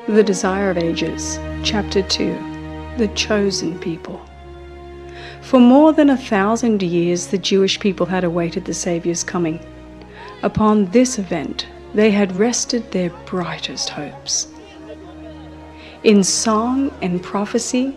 The Desire of Ages, Chapter 2, The Chosen People. For more than 1,000 years the Jewish people had awaited the Saviour's coming. Upon this event they had rested their brightest hopes. In song and prophecy,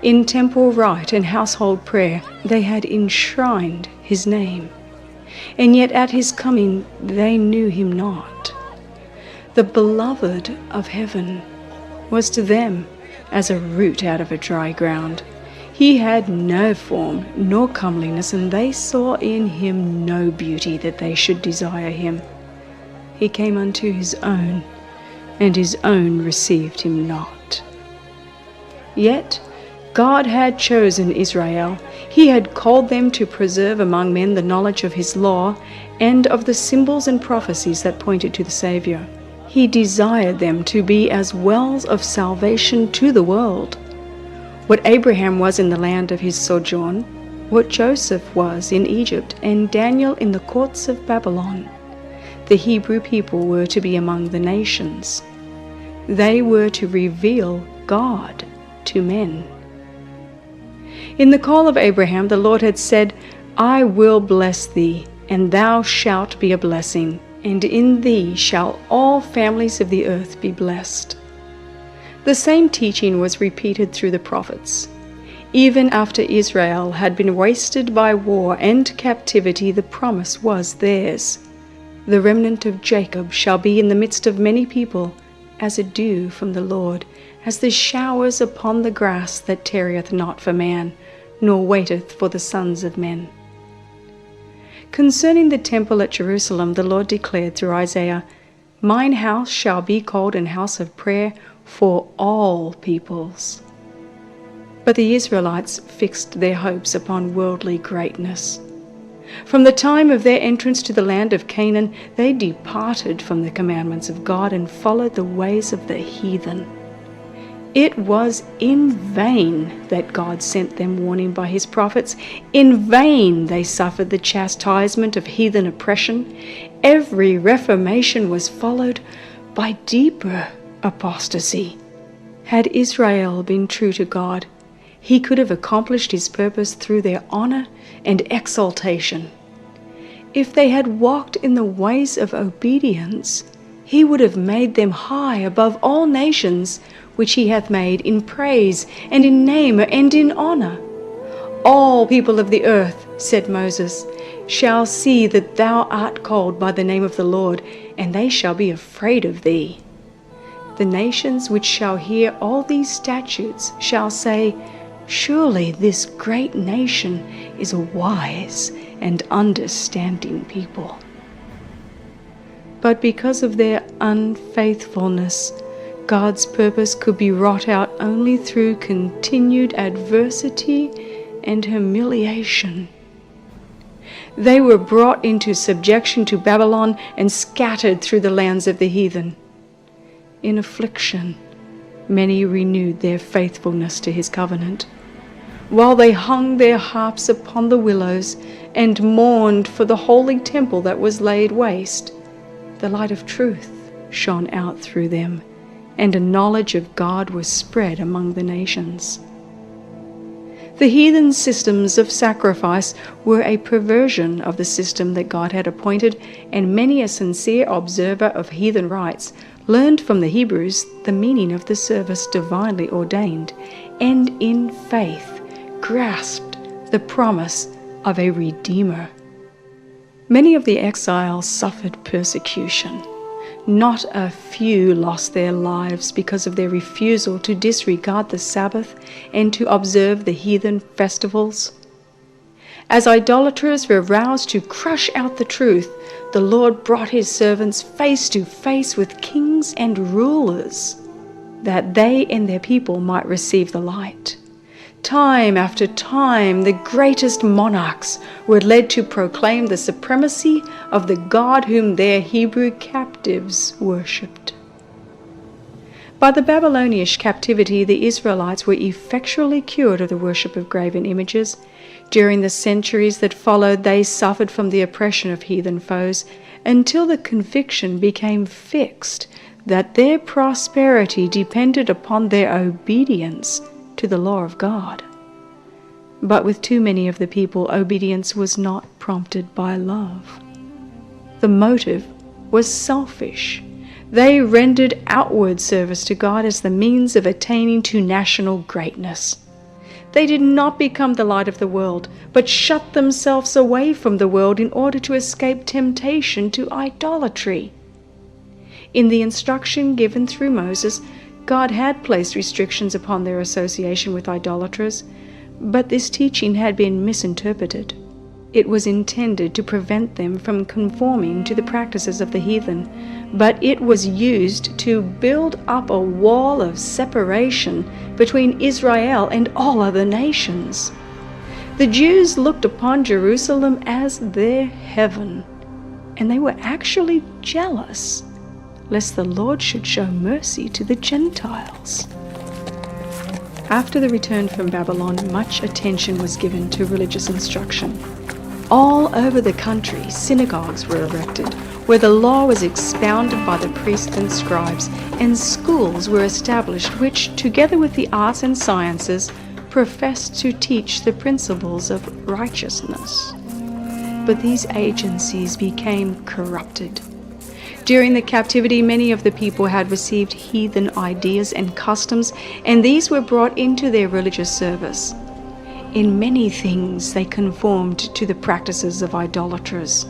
in temple rite and household prayer, they had enshrined his name, and yet at his coming they knew him not. The beloved of heaven was to them as a root out of a dry ground. He had no form nor comeliness, and they saw in him no beauty that they should desire him. He came unto his own, and his own received him not. Yet God had chosen Israel. He had called them to preserve among men the knowledge of his law and of the symbols and prophecies that pointed to the Saviour. He desired them to be as wells of salvation to the world. What Abraham was in the land of his sojourn, what Joseph was in Egypt, and Daniel in the courts of Babylon, the Hebrew people were to be among the nations. They were to reveal God to men. In the call of Abraham, the Lord had said, "I will bless thee, and thou shalt be a blessing, and in thee shall all families of the earth be blessed." The same teaching was repeated through the prophets. Even after Israel had been wasted by war and captivity, the promise was theirs. The remnant of Jacob shall be in the midst of many people, as a dew from the Lord, as the showers upon the grass that tarrieth not for man, nor waiteth for the sons of men. Concerning the temple at Jerusalem, the Lord declared through Isaiah, "Mine house shall be called an house of prayer for all peoples." But the Israelites fixed their hopes upon worldly greatness. From the time of their entrance to the land of Canaan, they departed from the commandments of God and followed the ways of the heathen. It was in vain that God sent them warning by his prophets. In vain they suffered the chastisement of heathen oppression. Every reformation was followed by deeper apostasy. Had Israel been true to God, he could have accomplished his purpose through their honor and exaltation. If they had walked in the ways of obedience, he would have made them high above all nations, which he hath made in praise and in name and in honor. All people of the earth, said Moses, shall see that thou art called by the name of the Lord, and they shall be afraid of thee. The nations which shall hear all these statutes shall say, Surely this great nation is a wise and understanding people. But because of their unfaithfulness, God's purpose could be wrought out only through continued adversity and humiliation. They were brought into subjection to Babylon and scattered through the lands of the heathen. In affliction, many renewed their faithfulness to his covenant, while they hung their harps upon the willows and mourned for the holy temple that was laid waste. The light of truth shone out through them, and a knowledge of God was spread among the nations. The heathen systems of sacrifice were a perversion of the system that God had appointed, and many a sincere observer of heathen rites learned from the Hebrews the meaning of the service divinely ordained, and in faith grasped the promise of a Redeemer. Many of the exiles suffered persecution. Not a few lost their lives because of their refusal to disregard the Sabbath and to observe the heathen festivals. As idolaters were roused to crush out the truth, the Lord brought his servants face to face with kings and rulers, that they and their people might receive the light. Time after time, the greatest monarchs were led to proclaim the supremacy of the God whom their Hebrew captives worshipped. By the Babylonian captivity, the Israelites were effectually cured of the worship of graven images. During the centuries that followed, they suffered from the oppression of heathen foes until the conviction became fixed that their prosperity depended upon their obedience to the law of God. But with too many of the people, obedience was not prompted by love. The motive was selfish. They rendered outward service to God as the means of attaining to national greatness. They did not become the light of the world, but shut themselves away from the world in order to escape temptation to idolatry. In the instruction given through Moses, God had placed restrictions upon their association with idolaters, but this teaching had been misinterpreted. It was intended to prevent them from conforming to the practices of the heathen, but it was used to build up a wall of separation between Israel and all other nations. The Jews looked upon Jerusalem as their heaven, and they were actually jealous lest the Lord should show mercy to the Gentiles. After the return from Babylon, much attention was given to religious instruction. All over the country, synagogues were erected, where the law was expounded by the priests and scribes, and schools were established which, together with the arts and sciences, professed to teach the principles of righteousness. But these agencies became corrupted. During the captivity, many of the people had received heathen ideas and customs, and these were brought into their religious service. In many things they conformed to the practices of idolaters.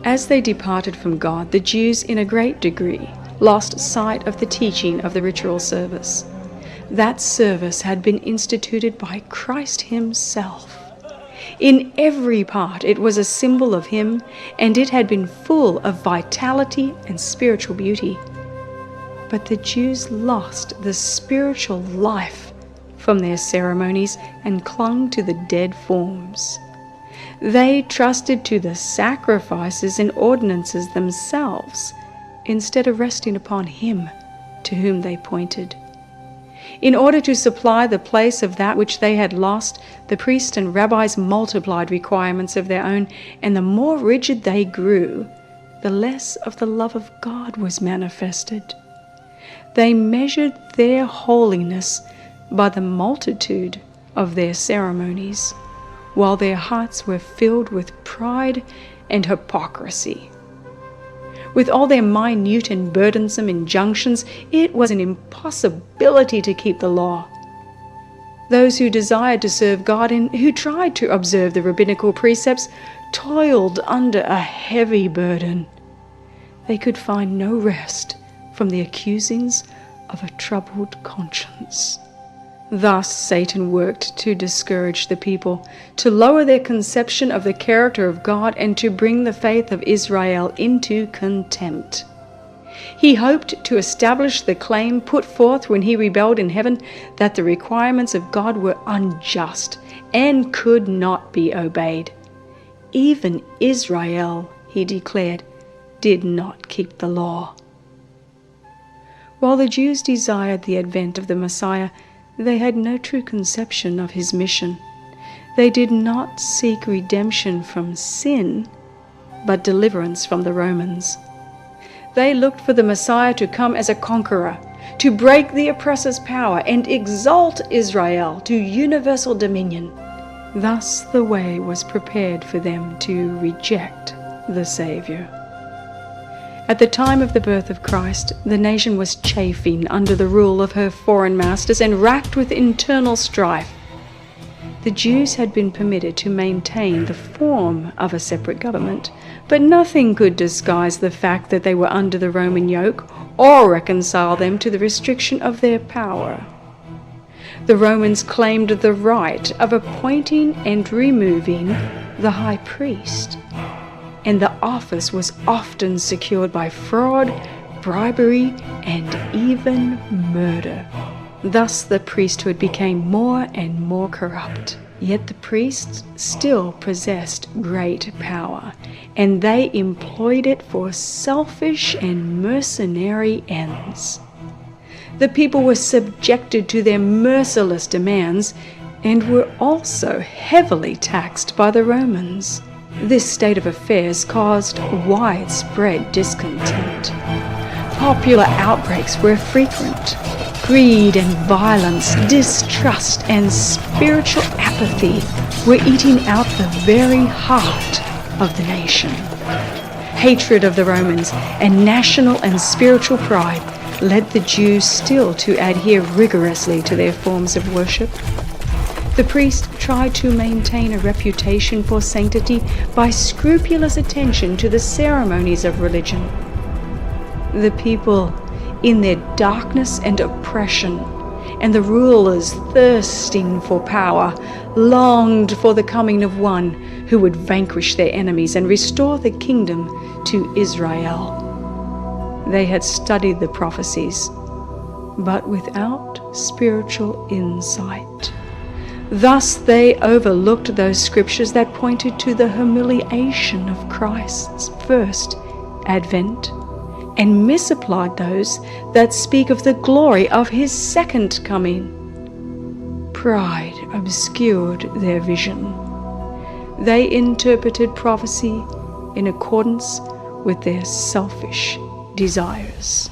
As they departed from God, the Jews in a great degree lost sight of the teaching of the ritual service. That service had been instituted by Christ Himself. In every part it was a symbol of Him, and it had been full of vitality and spiritual beauty. But the Jews lost the spiritual life from their ceremonies and clung to the dead forms. They trusted to the sacrifices and ordinances themselves, instead of resting upon Him to whom they pointed. In order to supply the place of that which they had lost, the priests and rabbis multiplied requirements of their own, and the more rigid they grew, the less of the love of God was manifested. They measured their holiness by the multitude of their ceremonies, while their hearts were filled with pride and hypocrisy. With all their minute and burdensome injunctions, it was an impossibility to keep the law. Those who desired to serve God and who tried to observe the rabbinical precepts toiled under a heavy burden. They could find no rest from the accusings of a troubled conscience. Thus Satan worked to discourage the people, to lower their conception of the character of God, and to bring the faith of Israel into contempt. He hoped to establish the claim put forth when he rebelled in heaven, that the requirements of God were unjust and could not be obeyed. Even Israel, he declared, did not keep the law. While the Jews desired the advent of the Messiah, they had no true conception of His mission. They did not seek redemption from sin, but deliverance from the Romans. They looked for the Messiah to come as a conqueror, to break the oppressor's power and exalt Israel to universal dominion. Thus the way was prepared for them to reject the Savior. At the time of the birth of Christ, the nation was chafing under the rule of her foreign masters and racked with internal strife. The Jews had been permitted to maintain the form of a separate government, but nothing could disguise the fact that they were under the Roman yoke or reconcile them to the restriction of their power. The Romans claimed the right of appointing and removing the high priest, and the office was often secured by fraud, bribery, and even murder. Thus the priesthood became more and more corrupt. Yet the priests still possessed great power, and they employed it for selfish and mercenary ends. The people were subjected to their merciless demands and were also heavily taxed by the Romans. This state of affairs caused widespread discontent. Popular outbreaks were frequent. Greed and violence, distrust and spiritual apathy were eating out the very heart of the nation. Hatred of the Romans and national and spiritual pride led the Jews still to adhere rigorously to their forms of worship. The priest tried to maintain a reputation for sanctity by scrupulous attention to the ceremonies of religion. The people, in their darkness and oppression, and the rulers thirsting for power, longed for the coming of one who would vanquish their enemies and restore the kingdom to Israel. They had studied the prophecies, but without spiritual insight. Thus they overlooked those scriptures that pointed to the humiliation of Christ's first advent, and misapplied those that speak of the glory of his second coming. Pride obscured their vision. They interpreted prophecy in accordance with their selfish desires.